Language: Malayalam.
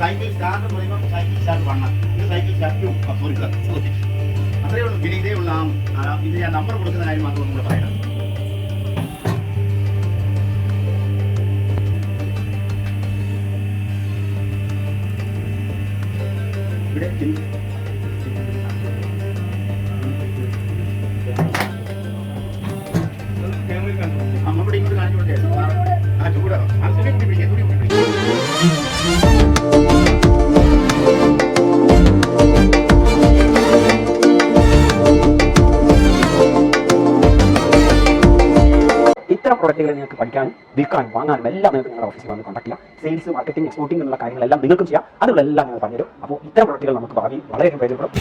സൈക്കിൾ സ്റ്റാർ എന്ന് പറയുമ്പോൾ സൈക്കിൾ സ്റ്റാർ 1, ഇത് സൈക്കിൾ സ്റ്റാർ 2. സോറി അത്രയേ ഉള്ളൂ. പിന്നെ ഇതേ ഉള്ള ഇത് ഞാൻ നമ്പർ കൊടുക്കുന്ന കാര്യം മാത്രം നമ്മൾ പറയണം. ഇവിടെ അങ്ങോട്ട് ഇങ്ങോട്ട് കാണിച്ചോണ്ടേ ആ ചൂടാ ആ തുണി പിടിക്കുക തുണി പിടിക്കുക. ഇത്തരം പ്രൊഡക്റ്റുകൾ നിങ്ങൾക്ക് പഠിക്കാനും വിൽക്കാനും വാങ്ങാനും എല്ലാം നിങ്ങൾക്ക് നിങ്ങളുടെ ഓഫീസിൽ വന്ന് കോൺടാക്ട് ചെയ്യാം. സെയിൽസ്, മാർക്കറ്റിംഗ്, എക്സ്പോർട്ടിംഗ് എന്നുള്ള കാര്യങ്ങളെല്ലാം നിങ്ങൾക്കും ചെയ്യാം. അതിലെല്ലാം നിങ്ങൾ പറഞ്ഞുതരും. അപ്പോൾ ഇത്തരം പ്രൊഡക്റ്റുകൾ നമുക്ക് ഭാവി വളരെ പ്രയോജനപ്പെടും.